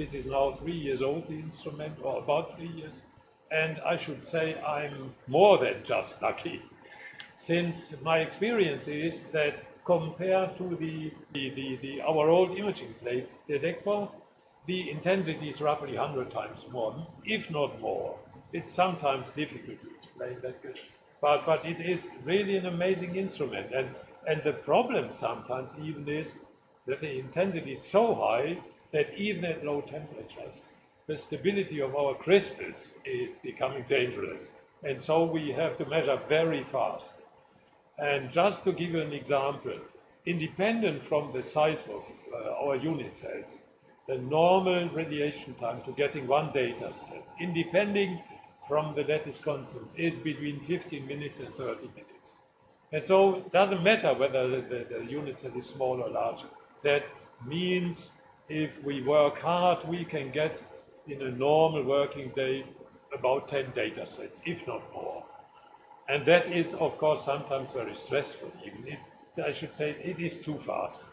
This is now 3 years old, the instrument, or about 3 years. And I should say I'm more than just lucky, since my experience is that compared to our old imaging plate detector, the intensity is roughly 100 times more, if not more. It's sometimes difficult to explain that, but it is really an amazing instrument. And the problem sometimes even is that the intensity is so high that even at low temperatures, the stability of our crystals is becoming dangerous. And so we have to measure very fast. And just to give you an example, independent from the size of our unit cells, the normal radiation time to getting one data set, independent from the lattice constants, is between 15 minutes and 30 minutes. And so it doesn't matter whether the unit cell is small or large. That means if we work hard, we can get in a normal working day about 10 data sets, if not more. And that is, of course, sometimes very stressful even. I should say it is too fast.